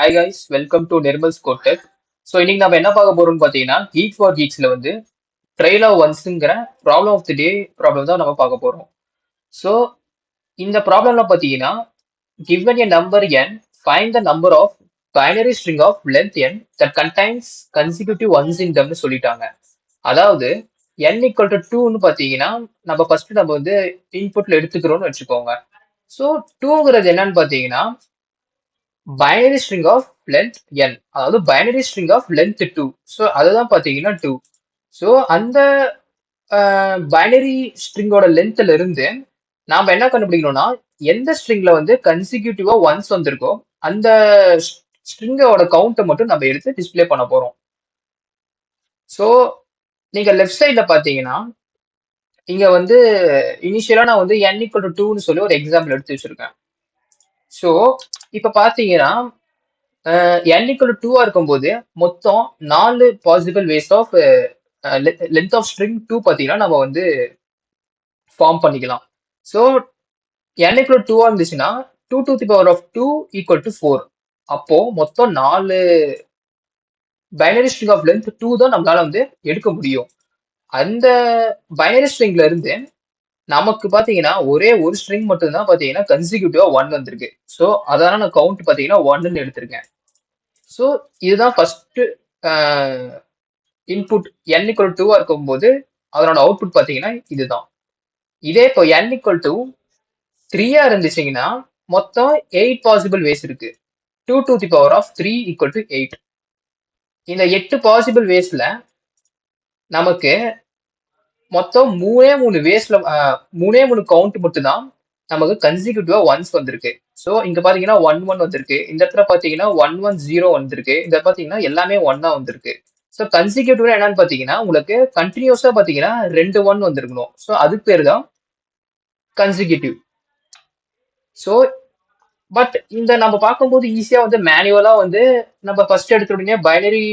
Hi guys, welcome to Nirmal's codec. So இன்னைக்கு நம்ம என்ன பார்க்க போறோம்னு பார்த்தீங்கன்னா, கீக் ஃபார் கீக்ஸ்ல வந்து ட்ரெயில் ஆஃப் ஒன்ஸுங்கிற problem of the day problem தான் நம்ம பார்க்க போறோம். ஸோ இந்த ப்ராப்ளம்ல பார்த்தீங்கன்னா, given a number n, find the number of binary string of length n that contains consecutive ones in them னு சொல்லிட்டாங்க. அதாவது n equal to 2ன்னு பார்த்தீங்கன்னா, நம்ம வந்து இன்புட்ல எடுத்துக்கிறோம்னு வச்சுக்கோங்க. ஸோ 2ங்கிறது என்னன்னு பார்த்தீங்கன்னா, binary string of length n, அதாவது binary string of length 2. So அதுதான் பார்த்தீங்கன்னா 2. ஸோ அந்த பைனரி ஸ்ட்ரிங்கோட லென்த்ல இருந்து நாம என்ன கண்டுபிடிக்கணும்னா, எந்த ஸ்ட்ரிங்ல வந்து கன்சிக்யூட்டிவா ஒன்ஸ் வந்திருக்கோ அந்த ஸ்ட்ரிங்கோட கவுண்ட்டை மட்டும் நம்ம எடுத்து டிஸ்பிளே பண்ண போறோம். ஸோ நீங்க லெஃப்ட் சைட்ல பார்த்தீங்கன்னா, இங்க வந்து இனிஷியலா நான் வந்து n equal to 2ன்னு சொல்லி ஒரு எக்ஸாம்பிள் எடுத்து வச்சிருக்கேன். ஸோ இப்ப பாத்தீங்கன்னா, n equal to 2 இருக்கும்போது மொத்தம் 4 possible ways of length of string 2 பார்த்தீங்கன்னா நம்ம வந்து ஃபார்ம் பண்ணிக்கலாம். ஸோ n equal to 2 இருந்துச்சுன்னா 2 to the power of 2 equal to 4. அப்போ மொத்தம் 4 பைனரி ஸ்ட்ரிங் ஆஃப் லென்த் 2 தான் நம்மளால வந்து எடுக்க முடியும். அந்த பைனரி ஸ்ட்ரிங்ல இருந்து நமக்கு பாத்தீங்கன்னா ஒரே ஒரு ஸ்ட்ரிங் மட்டும் தான் பாத்தீங்கன்னா கன்சிக்யூட்டிவா 1 வந்திருக்கு. ஸோ அதனால நான் கவுண்ட் பாத்தீங்கன்னா 1ன்னு எடுத்திருக்கேன். ஸோ இதுதான் first input n equal to 2 இருக்கும்போது அதனோட அவுட்புட் பாத்தீங்கன்னா இதுதான். இதே இப்போ n equal to 3 இருந்துச்சுங்கன்னா மொத்தம் 8 பாசிபிள் வேஸ் இருக்கு. 2 to the power of 3 equal to 8. இந்த 8 பாசிபிள் வேஸ்ல நமக்கு மொத்தம் மூணே மூணு கவுண்ட் மட்டும் தான் நமக்கு கன்சிக்யூட்டிவா ஒன்ஸ் வந்திருக்கு. ஸோ இங்க பாத்தீங்கன்னா 1 வந்திருக்கு, இந்த இடத்துல பாத்தீங்கன்னா 1 வந்திருக்கு, இந்த பாத்தீங்கன்னா எல்லாமே 1 வந்திருக்கு. ஸோ கன்சிக்யூட்டிவா என்னன்னு பாத்தீங்கன்னா உங்களுக்கு கண்டினியூஸா பாத்தீங்கன்னா 2 1 வந்திருக்கணும். ஸோ அதுக்கு பேர் தான் கன்சிக்யூட்டிவ். ஸோ பட் இந்த நம்ம பார்க்கும்போது ஈஸியா வந்து மேனுவலா வந்து நம்ம ஃபர்ஸ்ட் எடுத்த உடனே பைனரி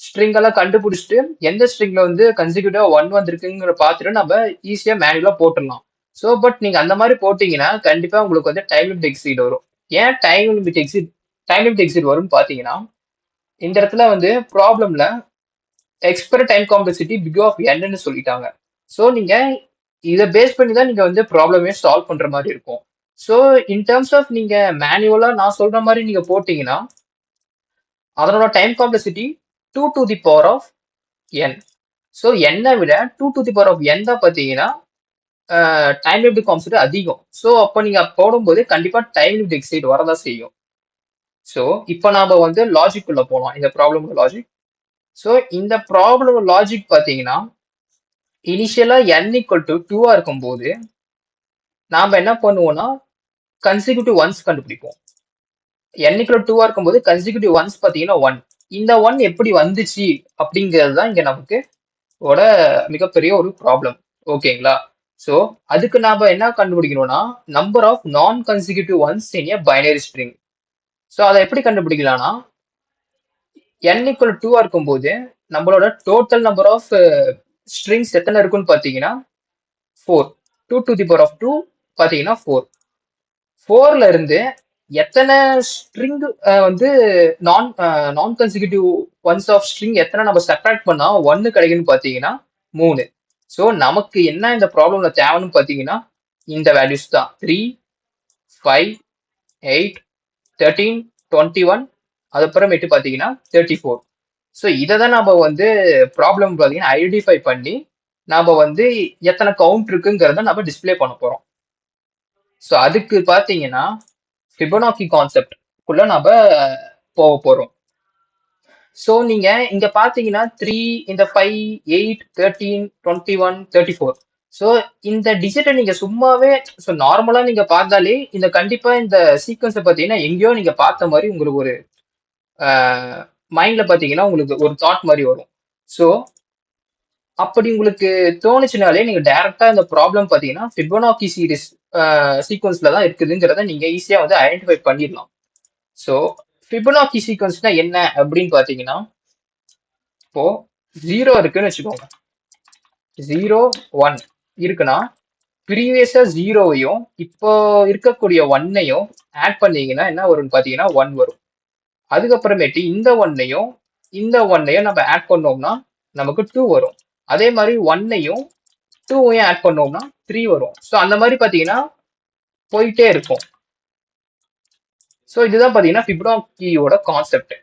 ஸ்ட்ரிங் எல்லாம் கண்டுபிடிச்சிட்டு எந்த ஸ்ட்ரிங்ல வந்து கன்சிக்யூட்டிவா 1 வந்திருக்குங்கிற பார்த்துட்டு நம்ம ஈஸியா மேனுவலா போட்டுடலாம். ஸோ பட் நீங்க அந்த மாதிரி போட்டீங்கன்னா கண்டிப்பா உங்களுக்கு வந்து டைம் லிமிட் எக்ஸீட் வரும். ஏன் டைம் லிமிட் எக்ஸீட் வரும்னு பாத்தீங்கன்னா, இந்த இடத்துல வந்து ப்ராப்ளம்ல expect time complexity big of n சொல்லிட்டாங்க. ஸோ நீங்க இதை பேஸ் பண்ணி தான் நீங்க வந்து ப்ராப்ளமே சால்வ் பண்ற மாதிரி இருக்கும். ஸோ இன் டர்ம்ஸ் ஆஃப் நீங்க மேனுவலா நான் சொல்ற மாதிரி நீங்க போட்டீங்கன்னா அதனோட time complexity 2 to the power of n. So n விட 2 to the power of n தான் பார்த்தீங்கன்னா டைம் லிமிட் காம்ப்ளெக்சிட்டி அதிகம். ஸோ அப்போ நீங்க போடும்போது கண்டிப்பா டைம் லிமிட் எக்ஸீட் வரதான் செய்யும். ஸோ இப்போ நாம வந்து லாஜிக் உள்ள போகலாம், இந்த ப்ராப்ளமோட லாஜிக். ஸோ இந்த ப்ராப்ளம் லாஜிக் பார்த்தீங்கன்னா, இனிஷியலா n equal to 2 இருக்கும்போது நாம என்ன பண்ணுவோம்னா கன்சிக்யூட்டிவ் ஒன்ஸ் கண்டுபிடிப்போம். n equal to 2 இருக்கும்போது கன்சிக்யூட்டிவ் ஒன்ஸ் பார்த்தீங்கன்னா 1. இந்த 1 எப்படி வந்துச்சு அப்படிங்கிறது தான் இங்க நமக்கு மிகப்பெரிய ஒரு ப்ராப்ளம். ஓகேங்களா? ஸோ அதுக்கு நாம என்ன கண்டுபிடிக்கணும்னா நம்பர் ஆஃப் நான் consecutive once in a binary string. So அதை எப்படி கண்டுபிடிக்கலாம்னா, n equal to 2 இருக்கும்போது நம்மளோட டோட்டல் நம்பர் ஆஃப் ஸ்ட்ரிங்ஸ் எத்தனை இருக்குன்னு பார்த்தீங்கன்னா 4. 2 to the power of 2 பார்த்தீங்கன்னா 4. 4ல இருந்து எத்தனை ஸ்ட்ரிங் வந்து நான் கன்சிக்யூட்டிவ் ஒன்ஸ் ஆஃப் ஸ்ட்ரிங் எத்தனை நம்ம செப்பரேட் பண்ணா 1 கிடைக்குன்னு பார்த்தீங்கன்னா 3. ஸோ நமக்கு என்ன இந்த ப்ராப்ளம்ல தேவைன்னு பார்த்தீங்கன்னா இந்த வேல்யூஸ் தான் 3, 5, 8, 13, 21, அதுக்கப்புறமேட்டு பார்த்தீங்கன்னா 34. ஸோ இதை தான் நம்ம வந்து ப்ராப்ளம் பார்த்தீங்கன்னா ஐடென்டிஃபை பண்ணி நாம வந்து எத்தனை கவுண்ட் இருக்குங்கிறத நம்ம டிஸ்பிளே பண்ண போறோம். ஸோ அதுக்கு பார்த்தீங்கன்னா ஃபிபனாக்கி கான்செப்ட் குள்ள நம்ம போக போறோம். ஸோ நீங்க இங்க பாத்தீங்கன்னா 3, இந்த 5, 8, 13, 21, 34. ஸோ இந்த டிஜிட்டை நீங்க சும்மாவே நார்மலா நீங்க பார்த்தாலே இந்த கண்டிப்பா இந்த சீக்வன்ஸை பார்த்தீங்கன்னா எங்கேயோ நீங்க பார்த்த மாதிரி உங்களுக்கு ஒரு மைண்ட்ல பார்த்தீங்கன்னா உங்களுக்கு ஒரு தாட் மாதிரி வரும். ஸோ அப்படி உங்களுக்கு தோணுச்சுனாலே நீங்க டைரக்டா இந்த ப்ராப்ளம் பார்த்தீங்கன்னா ஃபிபனாக்கி சீரிஸ் சீக்வன்ஸ்ல தான் இருக்குதுங்கிறத நீங்க ஈஸியா வந்து ஐடென்டிஃபை பண்ணிடலாம். ஸோ ஃபிபனாக்கி சீக்வன்ஸ்னா என்ன அப்படின்னு பார்த்தீங்கன்னா, இப்போ 0 இருக்குன்னு வச்சுக்கோங்க, 0, 1 இருக்குன்னா ப்ரீவியஸா 0வையும் இப்போ இருக்கக்கூடிய 1ஐயும் ஆட் பண்ணீங்கன்னா என்ன வரும்னு பார்த்தீங்கன்னா 1 வரும். அதுக்கப்புறமேட்டு இந்த ஒன்னையும் நம்ம ஆட் பண்ணோம்னா நமக்கு 2 வரும். அதே மாதிரி 1ஐயும் 2ஐயும் ஆட் பண்ணோம்னா 3 வரும். ஸோ அந்த மாதிரி பார்த்தீங்கன்னா போயிட்டே இருக்கும். ஸோ இதுதான் பார்த்தீங்கன்னா ஃபிபனாக்கியோட கான்செப்ட்.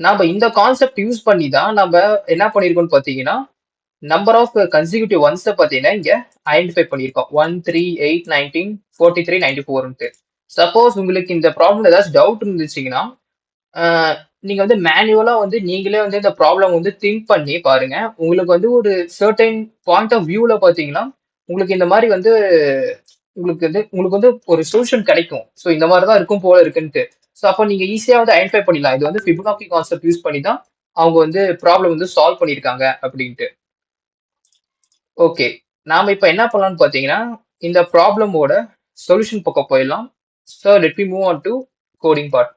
நம்ம இந்த கான்செப்ட் யூஸ் பண்ணி தான் நம்ம என்ன பண்ணியிருக்கோம்னு பார்த்தீங்கன்னா நம்பர் ஆஃப் கன்சிக்யூட்டிவ் ஒன்ஸை பார்த்தீங்கன்னா இங்க ஐடென்டிஃபை பண்ணியிருக்கோம். 1, 3, 8, 19, 43, 94. சப்போஸ் உங்களுக்கு இந்த ப்ராப்ளம் ஏதாச்சும் டவுட் இருந்துச்சுங்கன்னா நீங்க வந்து மேனுவலா வந்து நீங்களே வந்து இந்த ப்ராப்ளம் வந்து திங்க் பண்ணி பாருங்க. உங்களுக்கு வந்து ஒரு சர்டைன் பாயிண்ட் ஆஃப் வியூல பார்த்தீங்கன்னா உங்களுக்கு இந்த மாதிரி வந்து உங்களுக்கு வந்து ஒரு சொல்யூஷன் கிடைக்கும். ஸோ இந்த மாதிரி தான் இருக்கும் போல இருக்குன்ட்டு. ஸோ அப்போ நீங்க ஈஸியா வந்து ஐடென்டிஃபை பண்ணிடலாம். இது வந்து ஃபிபனாக்கி கான்செப்ட் யூஸ் பண்ணி தான் அவங்க வந்து ப்ராப்ளம் வந்து சால்வ் பண்ணியிருக்காங்க அப்படின்ட்டு. ஓகே, நாம இப்ப என்ன பண்ணலாம்னு பாத்தீங்கன்னா இந்த ப்ராப்ளமோட சொல்யூஷன் பக்கம் போயிடலாம். So let me move on to coding part.